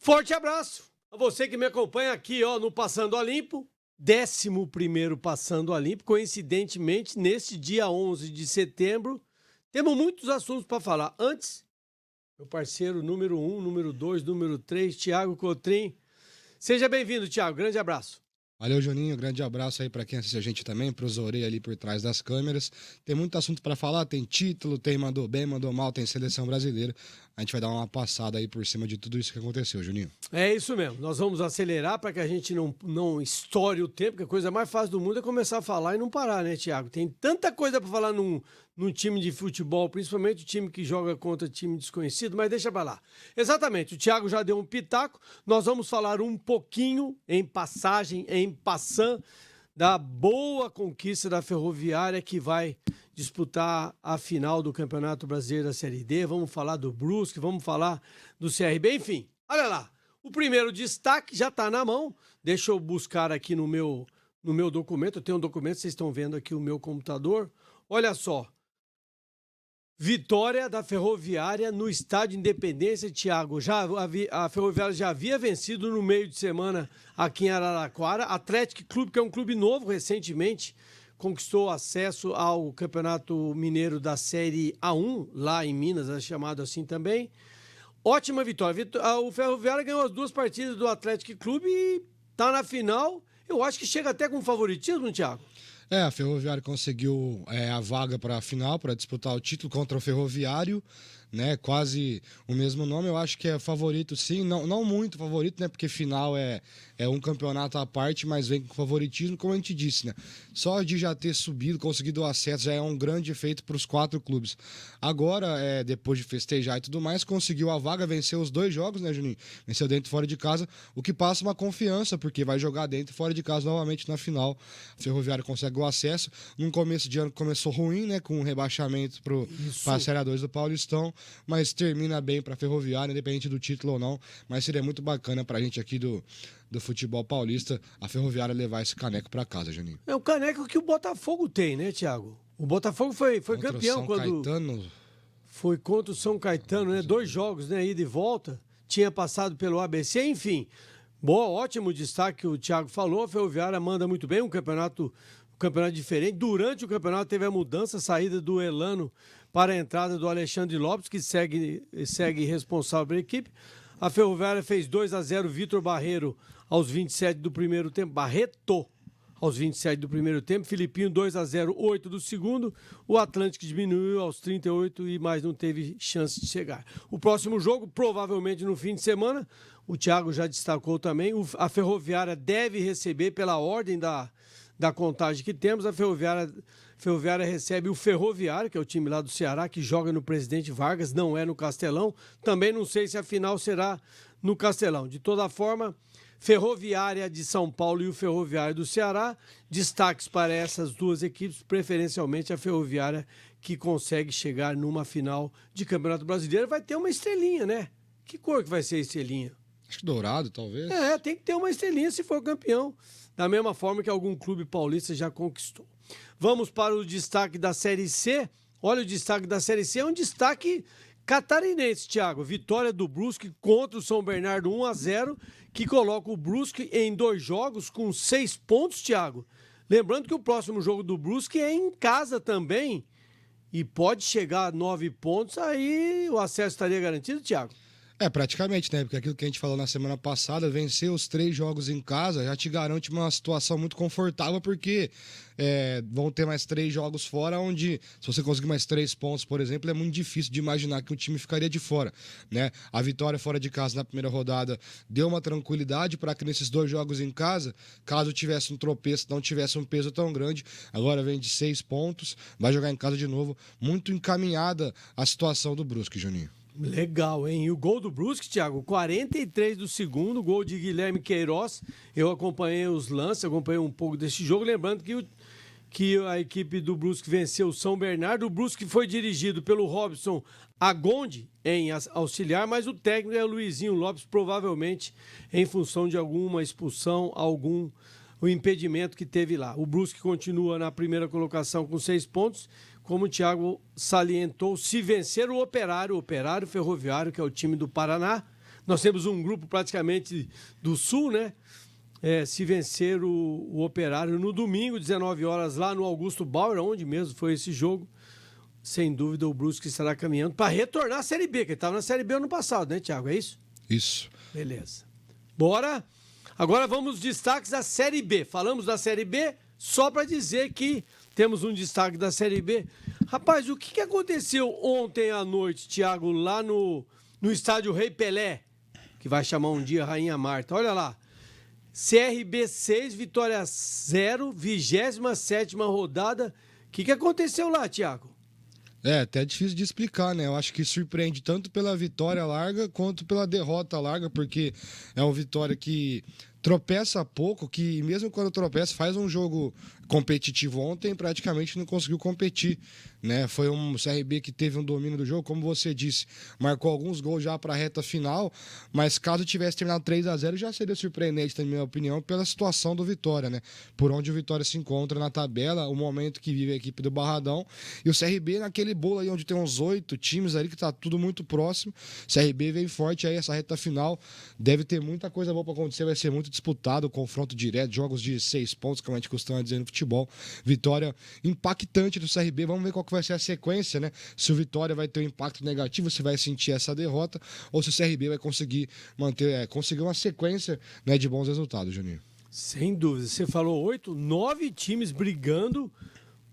Forte abraço a você que me acompanha aqui, no Passando a Limpo, 11º Passando a Limpo. Coincidentemente, neste dia 11 de setembro, temos muitos assuntos para falar. Antes, meu parceiro número 1, número 2, número 3, Thiago Cotrim. Seja bem-vindo, Thiago. Grande abraço. Valeu, Juninho. Grande abraço aí para quem assiste a gente também, para os orelhas ali por trás das câmeras. Tem muito assunto para falar, tem título, tem mandou bem, mandou mal, tem seleção brasileira. A gente vai dar uma passada aí por cima de tudo isso que aconteceu, Juninho. É isso mesmo. Nós vamos acelerar para que a gente não estoure o tempo, que a coisa mais fácil do mundo é começar a falar e não parar, né, Thiago? Tem tanta coisa para falar num time de futebol, principalmente o time que joga contra time desconhecido, mas deixa para lá. Exatamente, o Thiago já deu um pitaco. Nós vamos falar um pouquinho, em passagem, em passant, da boa conquista da Ferroviária, que vai disputar a final do Campeonato Brasileiro da Série D. Vamos falar do Brusque, vamos falar do CRB, enfim. Olha lá, o primeiro destaque já está na mão. Deixa eu buscar aqui no meu documento. Eu tenho um documento, vocês estão vendo aqui o meu computador. Olha só. Vitória da Ferroviária no Estádio Independência, Thiago. A Ferroviária já havia vencido no meio de semana aqui em Araraquara. Atlético Clube, que é um clube novo, recentemente conquistou acesso ao Campeonato Mineiro da Série A1, lá em Minas, é chamado assim também. Ótima vitória. O Ferroviária ganhou as duas partidas do Atlético Clube e está na final. Eu acho que chega até com favoritismo, Thiago. A Ferroviária conseguiu a vaga para a final, para disputar o título contra o Ferroviário, né? Quase o mesmo nome. Eu acho que é favorito, sim. Não muito favorito, né? Porque final é um campeonato à parte, mas vem com favoritismo, como a gente disse, né? Só de já ter subido, conseguido o acesso, já é um grande feito para os 4 clubes. Agora, depois de festejar e tudo mais, conseguiu a vaga, venceu os 2 jogos, né, Juninho? Venceu dentro e fora de casa, o que passa uma confiança, porque vai jogar dentro e fora de casa novamente na final. A Ferroviária consegue o acesso. Num começo de ano começou ruim, né? Com um rebaixamento para a Série A2 do Paulistão, mas termina bem para a Ferroviária, independente do título ou não. Mas seria muito bacana para a gente aqui do futebol paulista, a Ferroviária levar esse caneco para casa, Juninho. É o caneco que o Botafogo tem, né, Thiago? O Botafogo foi campeão Caetano. Foi contra o São Caetano, né? 2 jogos, né? Ida e volta. Tinha passado pelo ABC, enfim. Ótimo destaque que o Thiago falou. A Ferroviária manda muito bem, um campeonato diferente. Durante o campeonato teve a mudança, a saída do Elano para a entrada do Alexandre Lopes, que segue responsável pela equipe. A Ferroviária fez 2-0, Vitor Barreiro aos 27 do primeiro tempo. Barreto aos 27 do primeiro tempo. Filipinho 2-0, 8 do segundo. O Atlântico diminuiu aos 38 e mais não teve chance de chegar. O próximo jogo, provavelmente no fim de semana, o Thiago já destacou também, a Ferroviária deve receber, pela ordem da contagem que temos, a Ferroviária recebe o Ferroviário, que é o time lá do Ceará, que joga no Presidente Vargas, não é no Castelão. Também não sei se a final será no Castelão. De toda forma, Ferroviária de São Paulo e o Ferroviário do Ceará, destaques para essas duas equipes, preferencialmente a Ferroviária, que consegue chegar numa final de Campeonato Brasileiro. Vai ter uma estrelinha, né? Que cor que vai ser a estrelinha? Acho que dourado, talvez. Tem que ter uma estrelinha se for campeão, da mesma forma que algum clube paulista já conquistou. Vamos para o destaque da Série C. Olha, o destaque da Série C é um destaque catarinense, Thiago. Vitória do Brusque contra o São Bernardo 1-0, que coloca o Brusque em 2 jogos com 6 pontos, Thiago. Lembrando que o próximo jogo do Brusque é em casa também e pode chegar a 9 pontos, aí o acesso estaria garantido, Thiago? Praticamente, né? Porque aquilo que a gente falou na semana passada, vencer os 3 jogos em casa já te garante uma situação muito confortável, porque vão ter mais 3 jogos fora, onde, se você conseguir mais 3 pontos, por exemplo, é muito difícil de imaginar que o time ficaria de fora, né? A vitória fora de casa na primeira rodada deu uma tranquilidade para que nesses 2 jogos em casa, caso tivesse um tropeço, não tivesse um peso tão grande. Agora vem de 6 pontos, vai jogar em casa de novo, muito encaminhada a situação do Brusque, Juninho. Legal, hein? E o gol do Brusque, Thiago, 43 do segundo, gol de Guilherme Queiroz. Eu acompanhei os lances, acompanhei um pouco desse jogo, lembrando que a equipe do Brusque venceu o São Bernardo. O Brusque foi dirigido pelo Robson Agonde em auxiliar, mas o técnico é o Luizinho Lopes, provavelmente em função de alguma expulsão, o impedimento que teve lá. O Brusque continua na primeira colocação com 6 pontos. Como o Thiago salientou, se vencer o Operário Ferroviário, que é o time do Paraná, Nós temos um grupo praticamente do Sul, né? Se vencer o Operário no domingo, 19 horas, lá no Augusto Bauer, onde mesmo foi esse jogo, sem dúvida o Brusque estará caminhando para retornar à Série B, que ele estava na Série B ano passado, né, Thiago? É isso? Isso. Beleza. Bora! Agora vamos aos destaques da Série B. Falamos da Série B só para dizer que temos um destaque da Série B. Rapaz, o que aconteceu ontem à noite, Thiago, lá no estádio Rei Pelé, que vai chamar um dia Rainha Marta? Olha lá. CRB 6, Vitória 0, 27ª rodada. O que aconteceu lá, Thiago? Até difícil de explicar, né? Eu acho que surpreende tanto pela vitória larga quanto pela derrota larga, porque é uma vitória que tropeça pouco, que mesmo quando tropeça, faz um jogo competitivo. Ontem praticamente não conseguiu competir, né? Foi um CRB que teve um domínio do jogo, como você disse, marcou alguns gols já para a reta final, mas caso tivesse terminado 3-0 já seria surpreendente, na minha opinião, pela situação do Vitória, né? Por onde o Vitória se encontra na tabela, o momento que vive a equipe do Barradão, e o CRB naquele bolo aí onde tem uns 8 times ali que tá tudo muito próximo. CRB vem forte aí, essa reta final deve ter muita coisa boa para acontecer, vai ser muito disputado, confronto direto, jogos de 6 pontos, como a gente costuma dizer no futebol. Vitória impactante do CRB, vamos ver qual que vai ser a sequência, né? Se o Vitória vai ter um impacto negativo, se vai sentir essa derrota, ou se o CRB vai conseguir conseguir uma sequência, né, de bons resultados, Juninho. Sem dúvida. Você falou 8, 9 times brigando,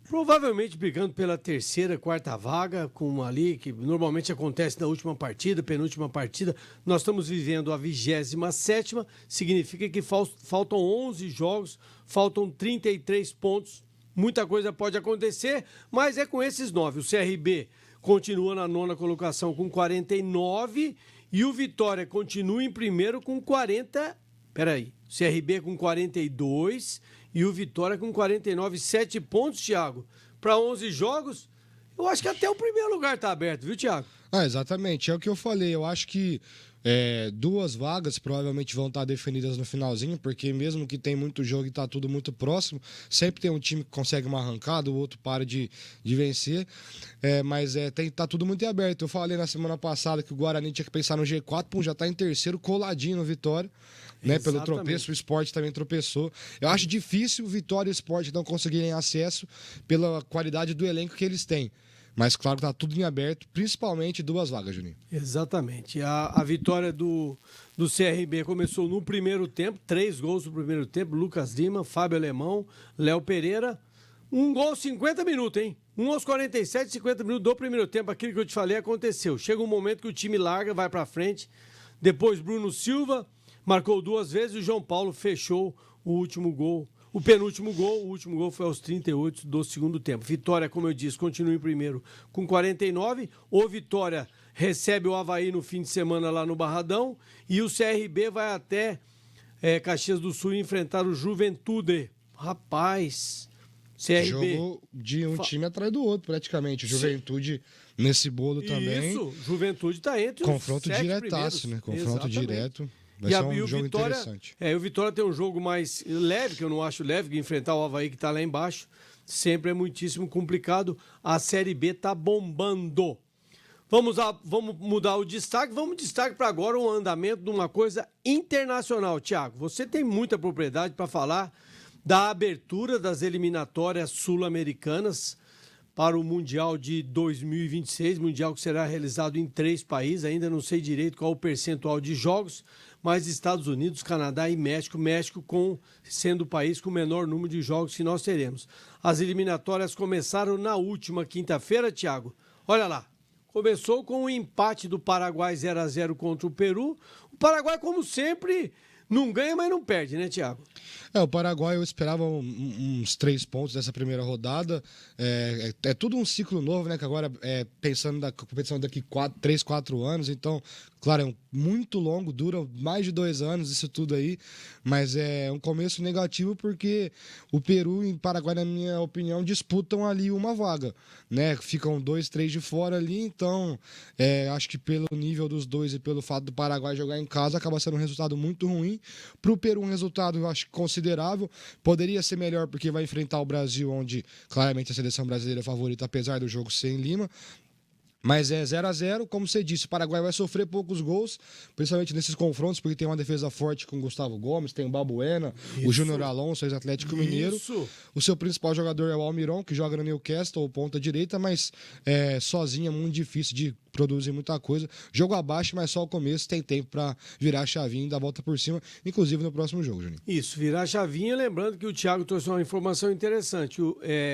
provavelmente brigando pela terceira, quarta vaga, com ali, que normalmente acontece na última partida, penúltima partida. Nós estamos vivendo a 27ª, significa que faltam 11 jogos, faltam 33 pontos. Muita coisa pode acontecer, mas é com esses 9. O CRB continua na 9ª colocação com 49 e o Vitória continua em primeiro com 40. Peraí, o CRB com 42 e o Vitória com 49, 7 pontos, Thiago. Para 11 jogos, eu acho que até o primeiro lugar está aberto, viu, Thiago? Exatamente, é o que eu falei. Eu acho que 2 vagas provavelmente vão estar definidas no finalzinho, porque mesmo que tem muito jogo e está tudo muito próximo, sempre tem um time que consegue uma arrancada, o outro para de vencer, mas tá tudo muito aberto. Eu falei na semana passada que o Guarani tinha que pensar no G4, já está em terceiro, coladinho no Vitória, né, pelo tropeço. O Sport também tropeçou. Eu acho difícil o Vitória e o Sport não conseguirem acesso pela qualidade do elenco que eles têm. Mas claro que tá tudo em aberto, principalmente 2 vagas, Juninho. Exatamente. A vitória do CRB começou no primeiro tempo, 3 gols no primeiro tempo, Lucas Lima, Fábio Alemão, Léo Pereira. 1 gol 50 minutos, hein? 1 aos 47, 50 minutos do primeiro tempo. Aquilo que eu te falei aconteceu. Chega um momento que o time larga, vai pra frente. Depois Bruno Silva marcou 2 vezes e o João Paulo fechou o último gol. O penúltimo gol, o último gol foi aos 38 do segundo tempo. Vitória, como eu disse, continua em primeiro com 49. O Vitória recebe o Avaí no fim de semana lá no Barradão. E o CRB vai até Caxias do Sul enfrentar o Juventude. Rapaz, CRB... Jogo de um time atrás do outro, praticamente. Juventude nesse bolo também. Isso, Juventude está entre confronto os 7 diretaço, primeiros. né? Confronto Exatamente. direto. Vai ser um jogo Vitória, interessante. O Vitória tem um jogo mais leve, que eu não acho leve, que enfrentar o Avaí que está lá embaixo. Sempre é muitíssimo complicado. A Série B está bombando. Vamos mudar o destaque. Vamos destaque para agora o andamento de uma coisa internacional. Thiago, você tem muita propriedade para falar da abertura das eliminatórias sul-americanas para o Mundial de 2026, Mundial que será realizado em 3 países. Ainda não sei direito qual o percentual de jogos, mas Estados Unidos, Canadá e México. México sendo o país com o menor número de jogos que nós teremos. As eliminatórias começaram na última quinta-feira, Thiago. Olha lá, começou com o empate do Paraguai 0-0 contra o Peru. O Paraguai, como sempre, não ganha, mas não perde, né, Thiago? O Paraguai eu esperava uns 3 pontos dessa primeira rodada. É tudo um ciclo novo, né? Que agora pensando na competição daqui 3, 4 anos. Então, claro, é muito longo, dura mais de 2 anos isso tudo aí. Mas é um começo negativo porque o Peru e o Paraguai, na minha opinião, disputam ali uma vaga, né? Ficam 2, 3 de fora ali. Então, acho que pelo nível dos dois e pelo fato do Paraguai jogar em casa, acaba sendo um resultado muito ruim. Para o Peru, um resultado, eu acho, considerável. Poderia ser melhor porque vai enfrentar o Brasil, onde claramente a seleção brasileira é favorita, apesar do jogo ser em Lima. Mas é 0-0, como você disse, o Paraguai vai sofrer poucos gols, principalmente nesses confrontos, porque tem uma defesa forte com o Gustavo Gomes, tem o Balbuena, o Júnior Alonso, ex-Atlético Mineiro. O seu principal jogador é o Almiron, que joga no Newcastle, ponta direita, mas sozinho é muito difícil de produzir muita coisa. Jogo abaixo, mas só o começo, tem tempo para virar a chavinha e dar a volta por cima, inclusive no próximo jogo, Juninho. Isso, virar a chavinha, lembrando que o Thiago trouxe uma informação interessante.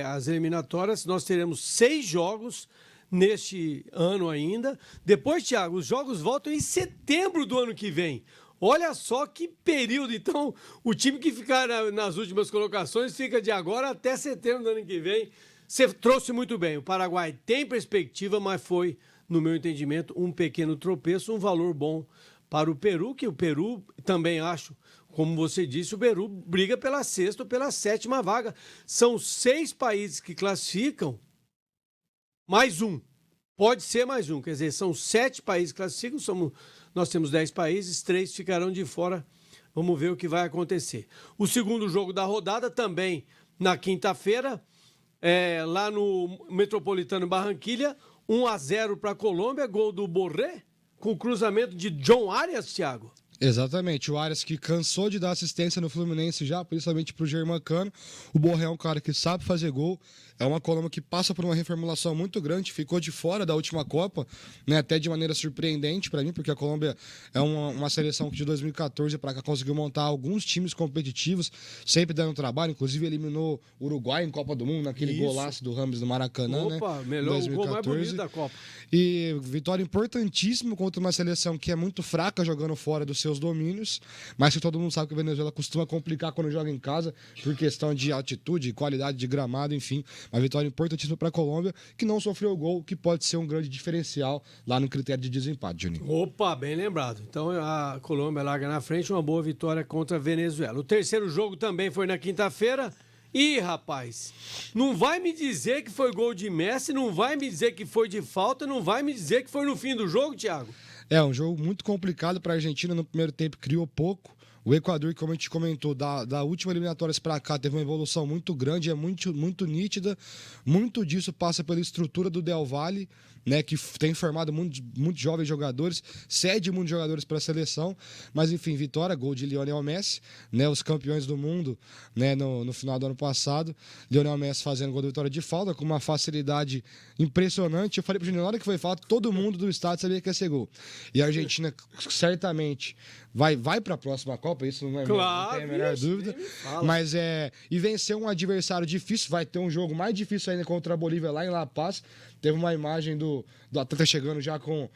As eliminatórias, nós teremos 6 jogos neste ano ainda. Depois, Thiago, os jogos voltam em setembro do ano que vem. Olha só que período. Então, o time que ficar nas últimas colocações fica de agora até setembro do ano que vem. Você trouxe muito bem. O Paraguai tem perspectiva, mas foi, no meu entendimento, um pequeno tropeço, um valor bom para o Peru, que o Peru também acho, como você disse, o Peru briga pela 6ª ou pela 7ª vaga. São 6 países que classificam, mais um. Pode ser mais um. Quer dizer, são 7 países que classificam, nós temos 10 países, 3 ficarão de fora. Vamos ver o que vai acontecer. O segundo jogo da rodada também na quinta-feira, lá no Metropolitano Barranquilha, 1-0 para a Colômbia, gol do Borré, com cruzamento de John Arias, Thiago. Exatamente, o Arias que cansou de dar assistência no Fluminense já, principalmente pro Germancano. O Borré é um cara que sabe fazer gol, é uma Colômbia que passa por uma reformulação muito grande, ficou de fora da última Copa, né, até de maneira surpreendente para mim, porque a Colômbia é uma seleção que de 2014 para cá conseguiu montar alguns times competitivos, sempre dando trabalho, inclusive eliminou o Uruguai em Copa do Mundo, naquele golaço do Rames do Maracanã. Opa, né, melhor, o gol mais bonito da Copa. E vitória importantíssima contra uma seleção que é muito fraca jogando fora do seus domínios, mas que todo mundo sabe que a Venezuela costuma complicar quando joga em casa, por questão de altitude, qualidade de gramado, enfim. Uma vitória importantíssima para a Colômbia, que não sofreu gol, que pode ser um grande diferencial lá no critério de desempate, Juninho. Opa, bem lembrado. Então a Colômbia larga na frente, uma boa vitória contra a Venezuela. O terceiro jogo também foi na quinta-feira. Ih, rapaz, não vai me dizer que foi gol de Messi, não vai me dizer que foi de falta, não vai me dizer que foi no fim do jogo, Thiago? É um jogo muito complicado para a Argentina. No primeiro tempo criou pouco. O Equador, como a gente comentou, da última eliminatória para cá, teve uma evolução muito grande, é muito nítida. Muito disso passa pela estrutura do Del Valle, né, que tem formado muitos jovens jogadores, cede muitos jogadores para a seleção. Mas, enfim, vitória, gol de Lionel Messi, né, os campeões do mundo, né, no final do ano passado. Lionel Messi fazendo gol de vitória de falta, com uma facilidade impressionante. Eu falei para o Júnior, na hora que foi falta, todo mundo do estádio sabia que ia ser gol. E a Argentina, certamente, vai para a próxima Copa, isso não tem a menor dúvida. Mas e vencer um adversário difícil, vai ter um jogo mais difícil ainda contra a Bolívia lá em La Paz. Teve uma imagem do atleta chegando já com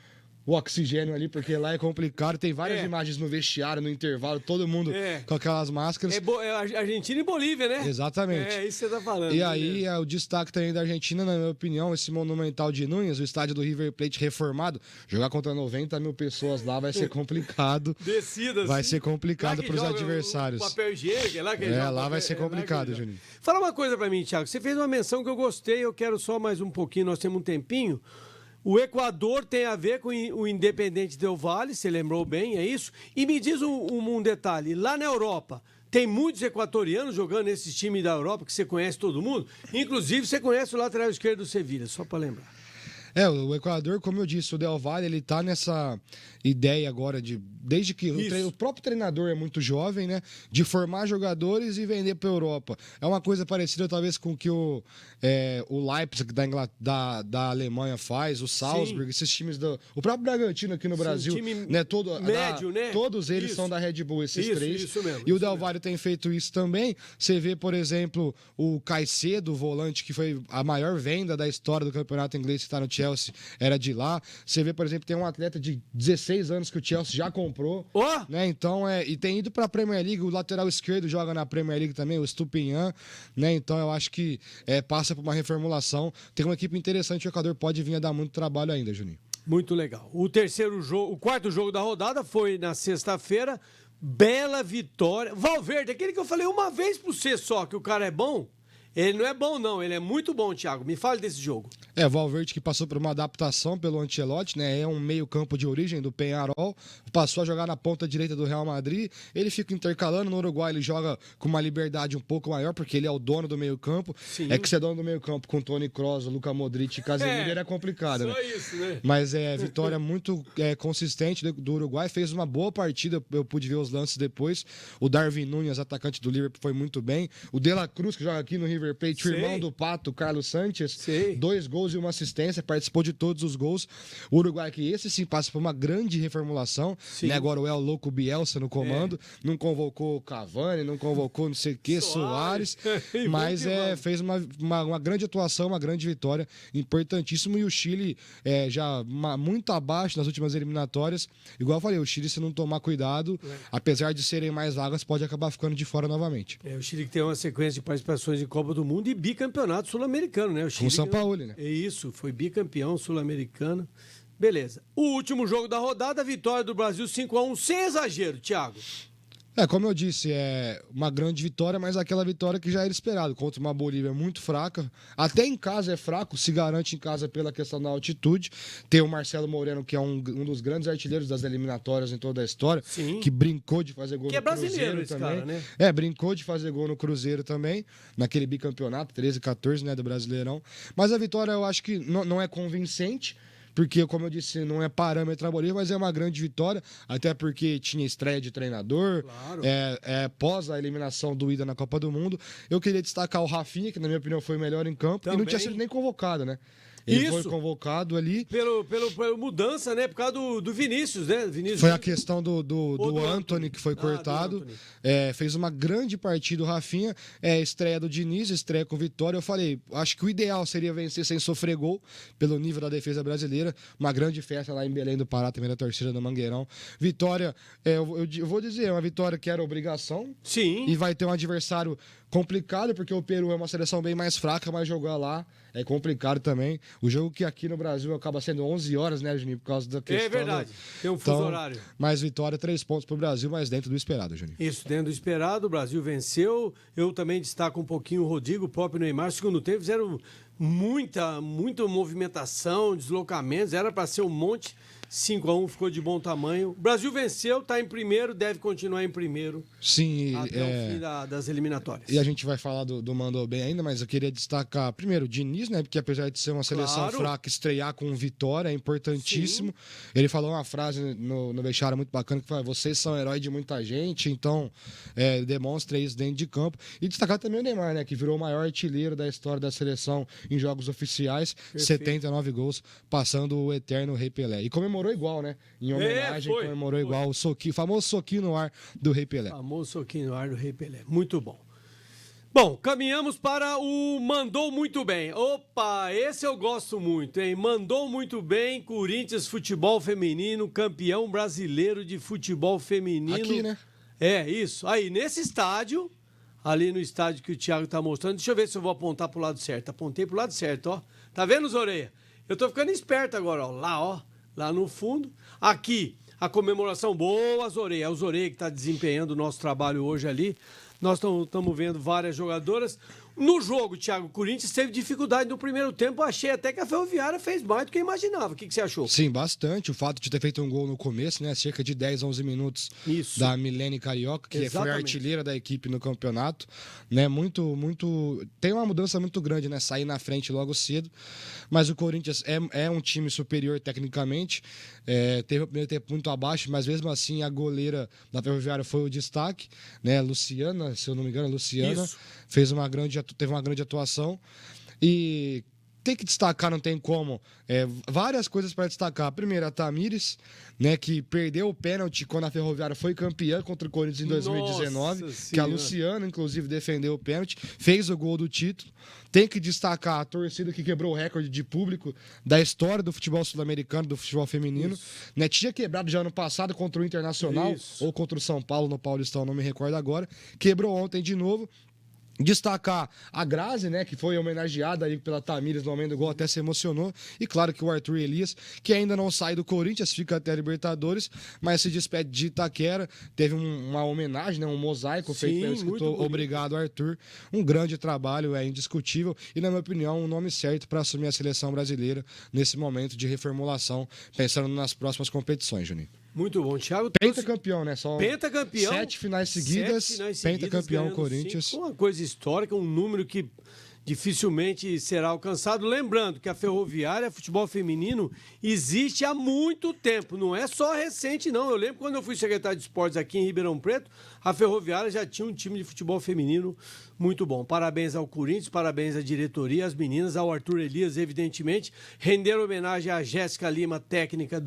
o oxigênio ali, porque lá é complicado. Tem várias imagens no vestiário, no intervalo, todo mundo com aquelas máscaras. É Argentina e Bolívia, né? Exatamente. É isso que você tá falando. E aí, o destaque também da Argentina, na minha opinião, esse Monumental de Núñez, o estádio do River Plate reformado, jogar contra 90 mil pessoas lá vai ser complicado. Descidas. Vai ser complicado para os adversários. O papel higiênico, é lá que lá vai ser complicado, Juninho. Fala uma coisa para mim, Thiago. Você fez uma menção que eu gostei, eu quero só mais um pouquinho, nós temos um tempinho. O Equador tem a ver com o Independente Del Valle, você lembrou bem, é isso? E me diz um detalhe, lá na Europa, tem muitos equatorianos jogando nesses times da Europa, que você conhece todo mundo? Inclusive, você conhece o lateral esquerdo do Sevilha, só para lembrar. O Equador, como eu disse, o Del Valle, ele tá nessa ideia agora desde que o próprio treinador é muito jovem, né, de formar jogadores e vender para a Europa. É uma coisa parecida talvez com o que o Leipzig da Alemanha faz, o Salzburg, esses times o próprio Bragantino aqui no Brasil, time né, médio, né? Todos eles são da Red Bull, esses três. Isso mesmo, e o Del Valle tem feito isso também. Você vê, por exemplo, o Caicedo, o volante que foi a maior venda da história do campeonato inglês, que está no Chelsea, era de lá. Você vê, por exemplo, tem um atleta de 16 anos que o Chelsea já comprou, né? Então, e tem ido para a Premier League, o lateral esquerdo joga na Premier League também, o Stupinhan, né? Então, eu acho que passa por uma reformulação. Tem uma equipe interessante, o Equador pode vir a dar muito trabalho ainda, Juninho. Muito legal. O quarto jogo da rodada foi na sexta-feira. Bela vitória. Valverde, aquele que eu falei uma vez pro você só, que o cara é bom. Ele não é bom, não. Ele é muito bom, Thiago. Me fale desse jogo. Valverde que passou por uma adaptação pelo Ancelotti, né? É um meio campo de origem do Peñarol, passou a jogar na ponta direita do Real Madrid, ele fica intercalando, no Uruguai ele joga com uma liberdade um pouco maior, porque ele é o dono do meio campo. Sim. É que ser dono do meio campo com Toni Kroos, Luka Modric e Casemiro é complicado, só né? isso, né? Mas vitória muito consistente do Uruguai, fez uma boa partida, eu pude ver os lances depois. O Darwin Núñez, atacante do Liverpool, foi muito bem. O De La Cruz, que joga aqui no River Plate, o irmão do Pato, Carlos Sanches, 2 gols e uma assistência, participou de todos os gols. O Uruguai, que esse sim passa por uma grande reformulação, né? Agora o El Louco Bielsa no comando, não convocou o Cavani, não convocou não sei o que, Soares, mas fez uma grande atuação, uma grande vitória, importantíssimo. E o Chile já muito abaixo nas últimas eliminatórias. Igual eu falei, o Chile, se não tomar cuidado, apesar de serem mais vagas, pode acabar ficando de fora novamente. O Chile que tem uma sequência de participações em Copa do Mundo e bicampeonato sul-americano, né? O Chile com São Paulo, né? É isso, foi bicampeão sul-americano. Beleza. O último jogo da rodada, a vitória do Brasil 5-1, sem exagero, Thiago. Como eu disse, é uma grande vitória, mas aquela vitória que já era esperado, contra uma Bolívia muito fraca. Até em casa é fraco, se garante em casa pela questão da altitude. Tem o Marcelo Moreno, que é um dos grandes artilheiros das eliminatórias em toda a história, que brincou de fazer gol no Cruzeiro também. Cara, né? Brincou de fazer gol no Cruzeiro também, naquele bicampeonato, 13-14, né, do Brasileirão. Mas a vitória eu acho que não é convincente, porque, como eu disse, não é parâmetro a Bolívia, mas é uma grande vitória, até porque tinha estreia de treinador, claro. Pós a eliminação do Ida na Copa do Mundo. Eu queria destacar o Rafinha, que na minha opinião foi o melhor em campo, e não tinha sido nem convocado, né? Ele foi convocado ali. Pela mudança, né? Por causa do Vinícius, né? Foi a questão do Antony, que foi cortado. Fez uma grande partida o Rafinha. Estreia do Diniz, estreia com vitória. Eu falei, acho que o ideal seria vencer sem sofrer gol, pelo nível da defesa brasileira. Uma grande festa lá em Belém do Pará, também da torcida do Mangueirão. Vitória, eu vou dizer, é uma vitória que era obrigação. Sim. E vai ter um adversário complicado, porque o Peru é uma seleção bem mais fraca, mas jogar lá é complicado também. O jogo que aqui no Brasil acaba sendo 11 horas, né, Juninho? Por causa da questão... É verdade, tem um fuso horário. Mais vitória, 3 pontos pro Brasil, mas dentro do esperado, Juninho. Isso, dentro do esperado, o Brasil venceu. Eu também destaco um pouquinho o Rodrigo, o próprio Neymar. Segundo tempo, fizeram muita movimentação, deslocamentos. Era para ser um monte. 5-1 ficou de bom tamanho. O Brasil venceu, está em primeiro, deve continuar em primeiro. Sim, até o fim das eliminatórias. E a gente vai falar do Mandou Bem ainda, mas eu queria destacar primeiro o Diniz, né? Porque apesar de ser uma seleção fraca, estrear com vitória é importantíssimo. Sim. Ele falou uma frase no vestiário muito bacana que foi: vocês são herói de muita gente, então demonstra isso dentro de campo. E destacar também o Neymar, né? Que virou o maior artilheiro da história da seleção em jogos oficiais. Perfeito. 79 gols, passando o eterno Rei Pelé. E comemorou igual, né? Em homenagem, comemorou igual o famoso soquinho no ar do Rei Pelé. Famoso soquinho no ar do Rei Pelé. Muito bom. Bom, caminhamos para o Mandou Muito Bem. Opa, esse eu gosto muito, hein? Mandou muito bem, Corinthians Futebol Feminino, campeão brasileiro de futebol feminino. Aqui, né? Isso. Aí, nesse estádio, ali no estádio que o Thiago tá mostrando, deixa eu ver se eu vou apontar pro lado certo. Apontei pro lado certo, ó. Tá vendo, Zoreia? Eu tô ficando esperto agora, ó. Lá no fundo. Aqui, a comemoração boa, Zoreia. É o Zoreia que está desempenhando o nosso trabalho hoje ali. Nós estamos vendo várias jogadoras. No jogo, Thiago, o Corinthians teve dificuldade no primeiro tempo. Achei até que a Ferroviária fez mais do que eu imaginava. O que você achou? Sim, bastante. O fato de ter feito um gol no começo, né? Cerca de 10, 11 minutos. Isso. Da Milene Carioca, que foi a artilheira da equipe no campeonato. Né? Muito... Tem uma mudança muito grande, né? Sair na frente logo cedo. Mas o Corinthians é um time superior tecnicamente. Teve o primeiro tempo muito abaixo, mas mesmo assim a goleira da Ferroviária foi o destaque. Né? Luciana, se eu não me engano, Isso. Teve uma grande atuação. E tem que destacar, não tem como. Várias coisas para destacar. Primeiro, a Tamires, né, que perdeu o pênalti quando a Ferroviária foi campeã contra o Corinthians em 2019. Nossa que a Luciana, inclusive, defendeu o pênalti. Fez o gol do título. Tem que destacar a torcida que quebrou o recorde de público da história do futebol sul-americano, do futebol feminino. Né, tinha quebrado já ano passado contra o Internacional ou contra o São Paulo no Paulistão, não me recordo agora. Quebrou ontem de novo. Destacar a Grazi, né, que foi homenageada ali pela Tamires no momento do gol, até se emocionou. E claro que o Arthur Elias, que ainda não sai do Corinthians, fica até a Libertadores, mas se despede de Itaquera. Teve uma homenagem, né, um mosaico feito pelo escritor Obrigado, Arthur. Um grande trabalho, é indiscutível. E, na minha opinião, um nome certo para assumir a seleção brasileira nesse momento de reformulação, pensando nas próximas competições, Juninho. Muito bom, Thiago. Pentacampeão, né? Só Pentacampeão. 7 finais seguidas. Pentacampeão Corinthians. Sim, uma coisa histórica, um número que dificilmente será alcançado. Lembrando que a Ferroviária, futebol feminino, existe há muito tempo. Não é só recente, não. Eu lembro quando eu fui secretário de esportes aqui em Ribeirão Preto, a Ferroviária já tinha um time de futebol feminino muito bom. Parabéns ao Corinthians, parabéns à diretoria, às meninas, ao Arthur Elias, evidentemente. Render homenagem à Jéssica Lima, técnica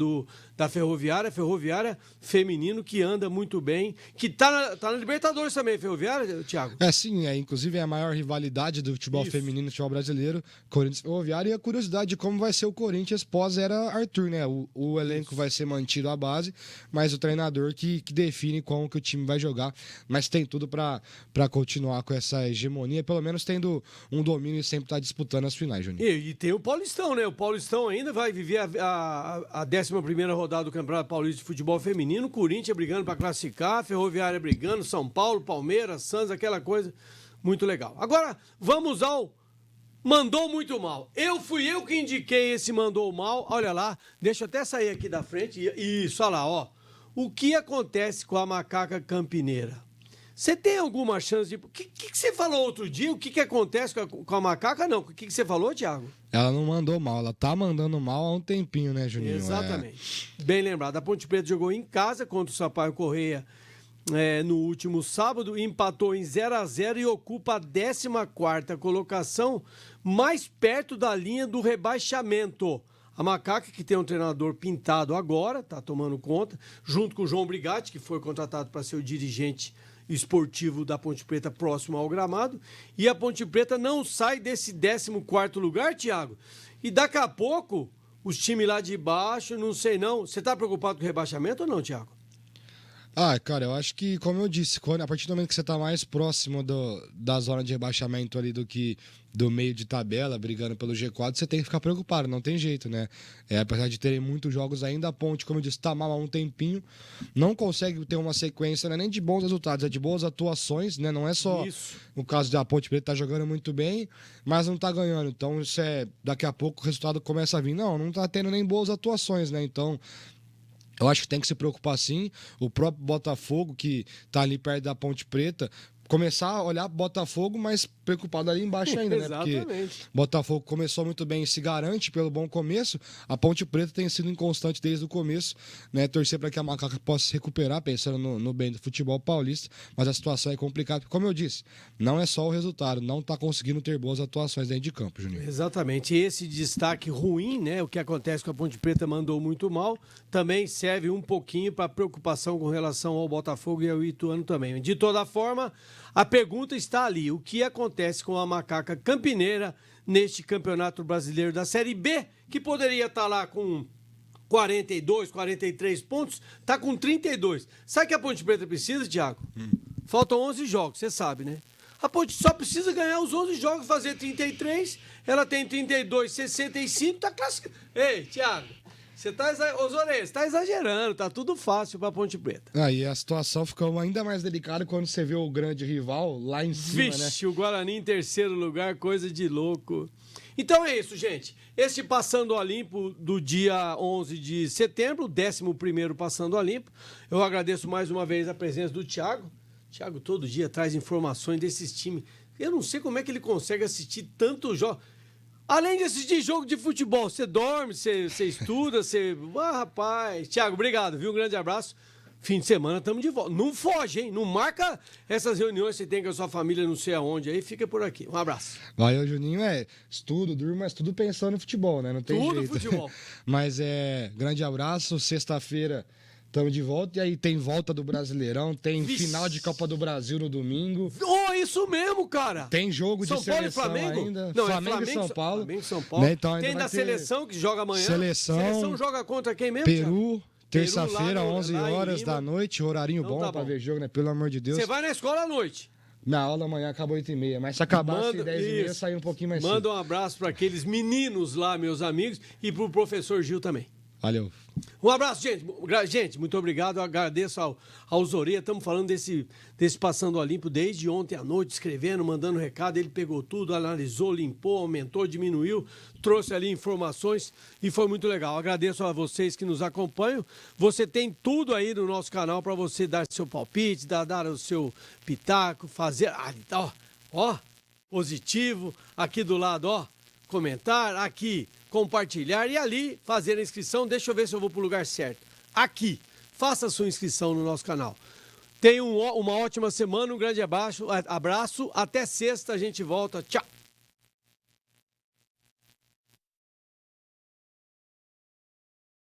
da Ferroviária feminino, que anda muito bem, que tá na Libertadores também, Ferroviária, Thiago? Sim, inclusive é a maior rivalidade do futebol feminino, do futebol brasileiro, Corinthians e Ferroviária, e a curiosidade de como vai ser o Corinthians pós-era Arthur, né? O elenco vai ser mantido à base, mas o treinador que define como que o time vai jogar, mas tem tudo para continuar com essa hegemonia, pelo menos tendo um domínio e sempre estar disputando as finais, Juninho. E tem o Paulistão, né? O Paulistão ainda vai viver a 11ª rodada do Campeonato Paulista de Futebol Feminino, Corinthians brigando para classificar, Ferroviária brigando, São Paulo, Palmeiras, Santos, aquela coisa muito legal. Agora, vamos ao mandou muito mal. Fui eu que indiquei esse mandou mal. Olha lá, deixa eu até sair aqui da frente. Isso, olha lá, ó. O que acontece com a macaca campineira? Você tem alguma chance de... O que você falou outro dia? O que acontece com a macaca? Não, o que você falou, Thiago? Ela não mandou mal, ela tá mandando mal há um tempinho, né, Juninho? Exatamente. Bem lembrado. A Ponte Preta jogou em casa contra o Sampaio Corrêa no último sábado, empatou em 0-0 e ocupa a 14ª colocação, mais perto da linha do rebaixamento. A Macaca, que tem um treinador pintado agora, está tomando conta, junto com o João Brigatti, que foi contratado para ser o dirigente esportivo da Ponte Preta próximo ao gramado. E a Ponte Preta não sai desse 14º lugar, Thiago. E daqui a pouco, os times lá de baixo, não sei não. Você está preocupado com o rebaixamento ou não, Thiago? Cara, eu acho que, como eu disse, a partir do momento que você está mais próximo da zona de rebaixamento ali do que do meio de tabela, brigando pelo G4, você tem que ficar preocupado, não tem jeito, né? Apesar de terem muitos jogos ainda, a Ponte, como eu disse, está mal há um tempinho, não consegue ter uma sequência, né, nem de bons resultados, é de boas atuações, né? Não é só no caso da Ponte Preta, tá jogando muito bem, mas não tá ganhando. Então, daqui a pouco o resultado começa a vir. Não tá tendo nem boas atuações, né? Então, eu acho que tem que se preocupar sim. O próprio Botafogo, que tá ali perto da Ponte Preta, começar a olhar pro Botafogo, mas preocupado ali embaixo ainda, né? Porque Botafogo começou muito bem e se garante pelo bom começo. A Ponte Preta tem sido inconstante desde o começo, né? Torcer para que a Macaca possa se recuperar, pensando no bem do futebol paulista, mas a situação é complicada. Porque, como eu disse, não é só o resultado, não tá conseguindo ter boas atuações dentro de campo, Juninho. Exatamente. E esse destaque ruim, né? O que acontece com a Ponte Preta mandou muito mal, também serve um pouquinho para preocupação com relação ao Botafogo e ao Ituano também. De toda forma, a pergunta está ali. O que acontece com a Macaca Campineira neste Campeonato Brasileiro da Série B, que poderia estar lá com 42, 43 pontos, está com 32. Sabe o que a Ponte Preta precisa, Thiago? Faltam 11 jogos, você sabe, né? A Ponte só precisa ganhar os 11 jogos, fazer 33, ela tem 32, 65, tá classificada. Ei, Thiago, você tá exagerando, tá tudo fácil pra Ponte Preta. E a situação ficou ainda mais delicada quando você vê o grande rival lá em cima, né? Vixe, o Guarani em terceiro lugar, coisa de louco. Então é isso, gente. Este Passando a Limpo do dia 11 de setembro, o 11º Passando a Limpo. Eu agradeço mais uma vez a presença do Thiago. Thiago todo dia traz informações desses times. Eu não sei como é que ele consegue assistir tanto jogo. Além de assistir jogo de futebol, você dorme, você estuda, você... rapaz. Thiago, obrigado, viu? Um grande abraço. Fim de semana estamos de volta. Não foge, hein? Não marca essas reuniões que você tem com a sua família não sei aonde. Aí fica por aqui. Um abraço. Valeu, Juninho. Estudo, durmo, mas tudo pensando no futebol, né? Não tem jeito. Tudo futebol. Mas grande abraço. Sexta-feira estamos de volta. E aí tem volta do Brasileirão, tem final de Copa do Brasil no domingo. Isso mesmo, cara. Tem jogo São de seleção Paulo e Flamengo? ainda. Não, Flamengo e São Paulo. Flamengo e São Paulo. Né? Então, tem da seleção que joga amanhã. Seleção joga contra quem mesmo, Peru. Thiago? Terça-feira, 11 horas da noite, horarinho então, bom pra ver jogo, né? Pelo amor de Deus. Você vai na escola à noite. Minha aula amanhã acaba 8h30, mas se acabasse 10h30, eu sair um pouquinho mais cedo. Manda um abraço para aqueles meninos lá, meus amigos, e para o professor Gil também. Valeu. Um abraço, gente. Gente, muito obrigado. Eu agradeço ao Zoreia. Estamos falando desse Passando a Limpo desde ontem à noite, escrevendo, mandando recado. Ele pegou tudo, analisou, limpou, aumentou, diminuiu, trouxe ali informações e foi muito legal. Agradeço a vocês que nos acompanham. Você tem tudo aí no nosso canal para você dar seu palpite, dar o seu pitaco, fazer. Ó, positivo. Aqui do lado, ó, comentar. Aqui, compartilhar e ali fazer a inscrição. Deixa eu ver se eu vou para o lugar certo. Aqui, faça a sua inscrição no nosso canal. Tenha uma ótima semana, um grande abraço. Até sexta a gente volta. Tchau.